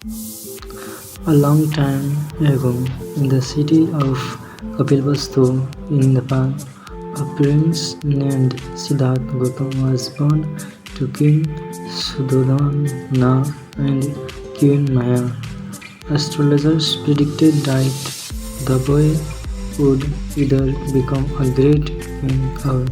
A long time ago, in the city of Kapilavastu in Nepal, a prince named Siddhartha Gautama was born to King Suddhodana and Queen Maya. Astrologers predicted that the boy would either become a great king or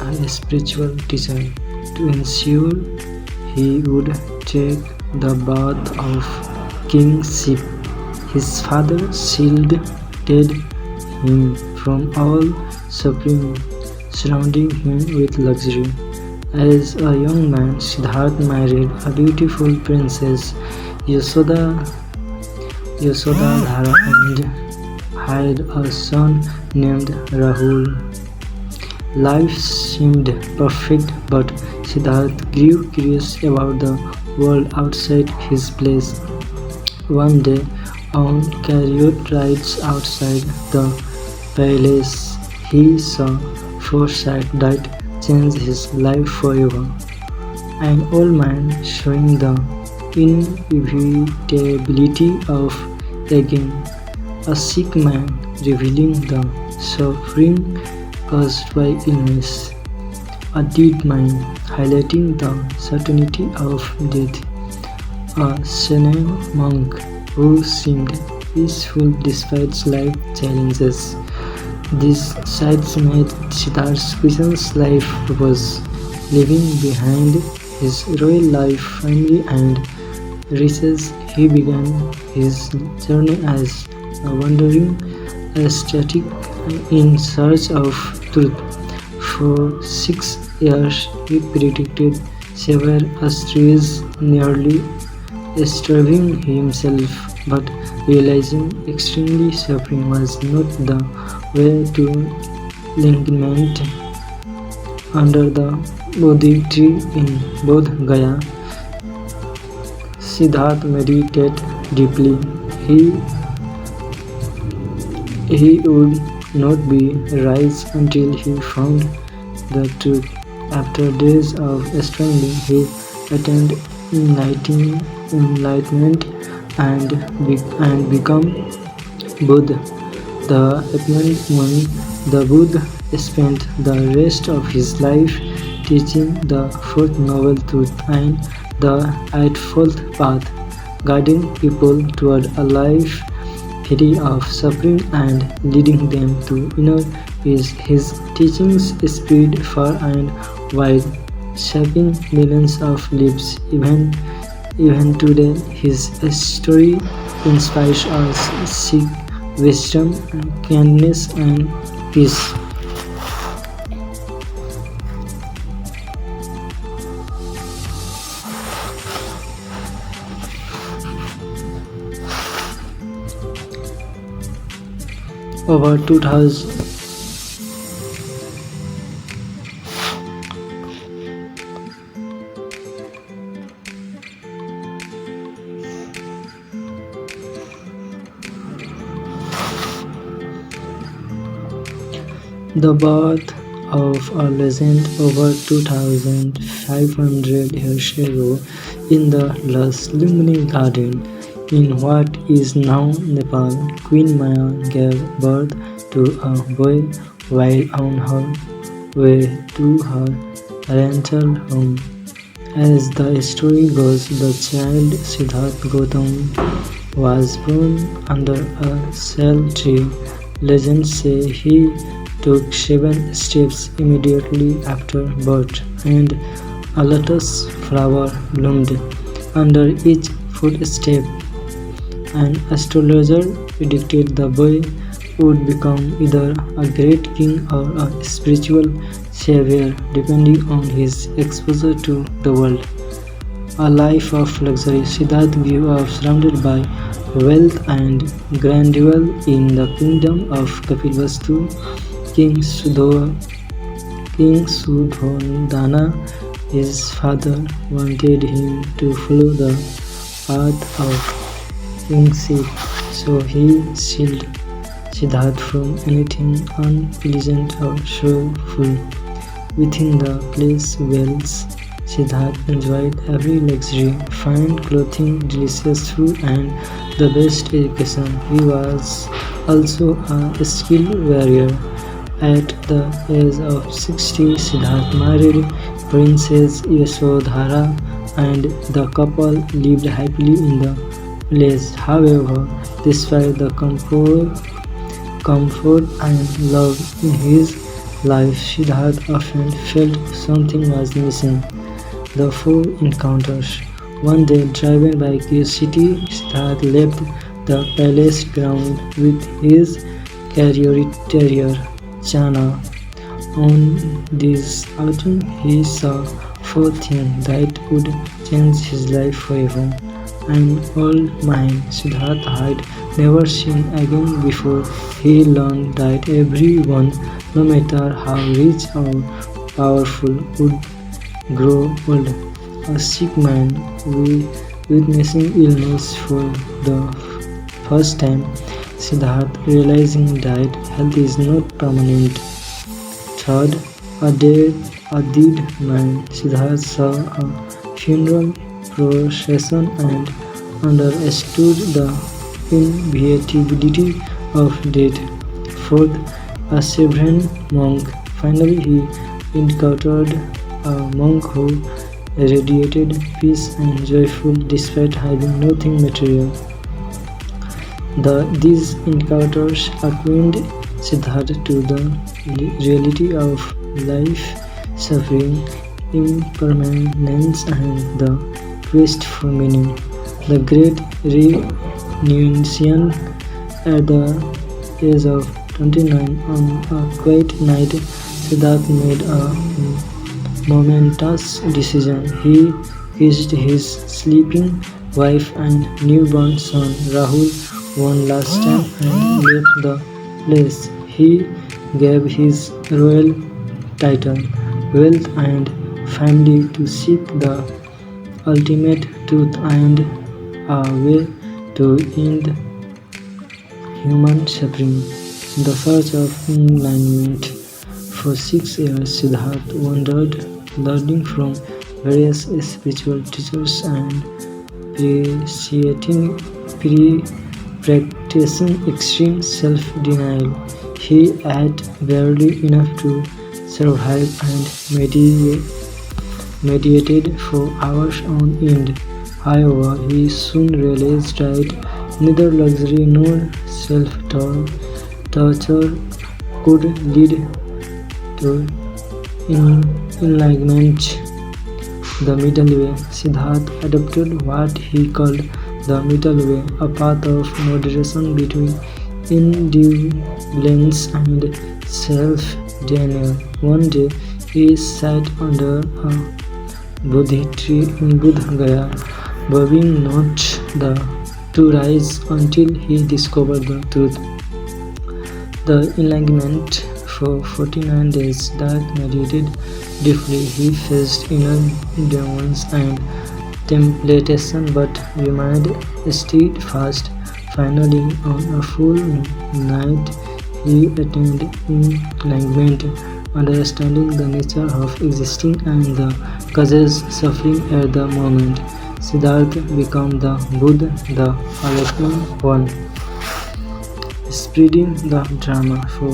a spiritual teacher. To ensure he would take the path of kingship, his father shielded him from all suffering, surrounding him with luxury. As a young man, Siddhartha married a beautiful princess, Yashoda, Yasodhara, and had a son named Rahul. Life seemed perfect, but Siddhartha grew curious about the world outside his place. One day, on chariot rides outside the palace, he saw foresight that changed his life forever. An old man showing the inevitability of aging, a sick man revealing the suffering caused by illness, a dead mind highlighting the certainty of death, a sane monk who seemed peaceful despite life challenges. These sights made Siddhartha question life purpose, leaving behind his royal life, family, and riches. He began his journey as a wandering ascetic in search of truth. For 6 years, he predicted severe asteroids, nearly starving himself, but realizing extremely suffering was not the way to enlightenment. Under the Bodhi tree in Bodh Gaya, Siddhartha meditated deeply. He he would not be rise until he found the truth. After days of striving, he attained enlightenment and, and become Buddha. The appointed monk, the Buddha spent the rest of his life teaching the Fourth Noble Truth and the Eightfold Path, guiding people toward a life free of suffering and leading them to inner peace. His teachings spread far and wide, shaping millions of lives. Even today, his story inspires us to seek wisdom, kindness, and peace. Over 2000 The birth of a legend over 2500 years ago in the lush Lumbini Garden in what is now Nepal. Queen Maya gave birth to a boy while on her way to her parental home. As the story goes, the child Siddhartha Gautama was born under a cell tree. Legends say he took 7 steps immediately after birth, and a lotus flower bloomed under each footstep. An astrologer predicted the boy would become either a great king or a spiritual savior, depending on his exposure to the world. A life of luxury, Siddhartha grew up surrounded by wealth and grandeur in the kingdom of Kapilavastu. King Suddhodana, his father, wanted him to follow the path of kingship, so he shielded Siddhartha from anything unpleasant or sorrowful. Within the palace walls, Siddhartha enjoyed every luxury, fine clothing, delicious food, and the best education. He was also a skilled warrior. At the age of 60, Siddhartha married Princess Yasodhara, and the couple lived happily in the village. However, despite the comfort and love in his life, Siddhartha often felt something was missing. The four encounters. One day, driven by curiosity, Siddhartha left the palace ground with his charioteer Chana. On this autumn, he saw four things that would change his life forever. An old mine Siddhartha had never seen again before. He learned that everyone, no matter how rich or powerful, would grow old. A sick man witnessing illness for the first time, Siddhartha realizing that health is not permanent. Third, a dead man. Siddhartha saw a funeral procession and understood the inevitability of death. Fourth, a sovereign monk. Finally, he encountered a monk who radiated peace and joyful despite having nothing material. These encounters acquainted Siddhartha to the reality of life, suffering, impermanence, and the quest for meaning. The great renunciation at the age of 29 on a quiet night, Siddhartha made a momentous decision. He kissed his sleeping wife and newborn son Rahul one last time and left the place. He gave his royal title, wealth, and family to seek the ultimate truth and a way to end human suffering. In the search of enlightenment, for 6 years Siddhartha wandered, learning from various spiritual teachers and practicing extreme self-denial. He ate barely enough to survive and meditated for hours on end. However, he soon realized that neither luxury nor self-torture could lead to enlightenment. The middle way. Siddhartha adopted what he called the middle way, a path of moderation between indulgence and self-denial. One day, he sat under a bodhi tree in Bodh Gaya, vowing not to rise until he discovered the truth. The enlightenment. For 49 days, Siddhartha meditated deeply. He faced inner demons and temptation but remained steadfast. Finally, on a full night, he attained enlightenment, understanding the nature of existing and the causes suffering at the moment. Siddhartha became the Buddha, the awakened one. Spreading the Dharma. For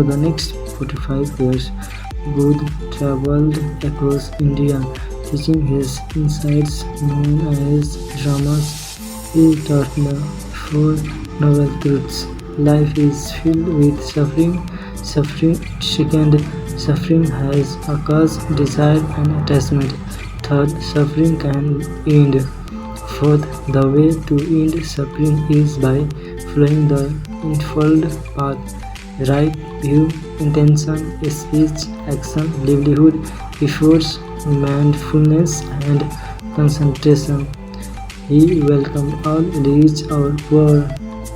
the next 45 years, Buddha traveled across India, teaching his insights known as dramas. He taught the Four Noble Truths. Life is filled with suffering. Second, suffering has a cause, desire, and attachment. Third, suffering can end. Fourth, the way to end suffering is by following the Eightfold Path: right view, intention, speech, action, livelihood, efforts, mindfulness, and concentration. He welcomed all, rich or poor,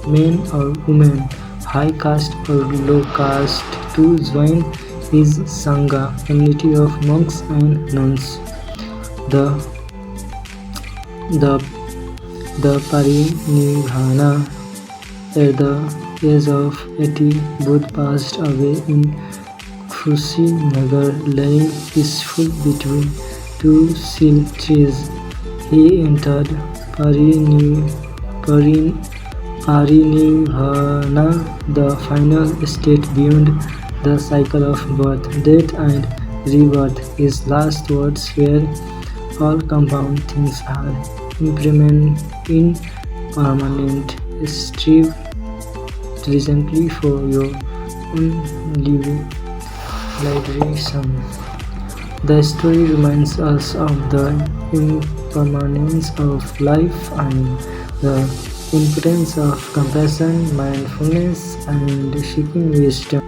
men or women, high caste or low caste, to join his Sangha, community of monks and nuns. The Parinirvana. At the age of 80, Buddha passed away in Nagar, lying peaceful between two silk trees. He entered Parin- Parinirvana, the final state beyond the cycle of birth, death, and rebirth. His last words were, "All compound things are impermanent. Strive diligently for your own liberation." The story reminds us of the impermanence of life and the importance of compassion, mindfulness, and seeking wisdom.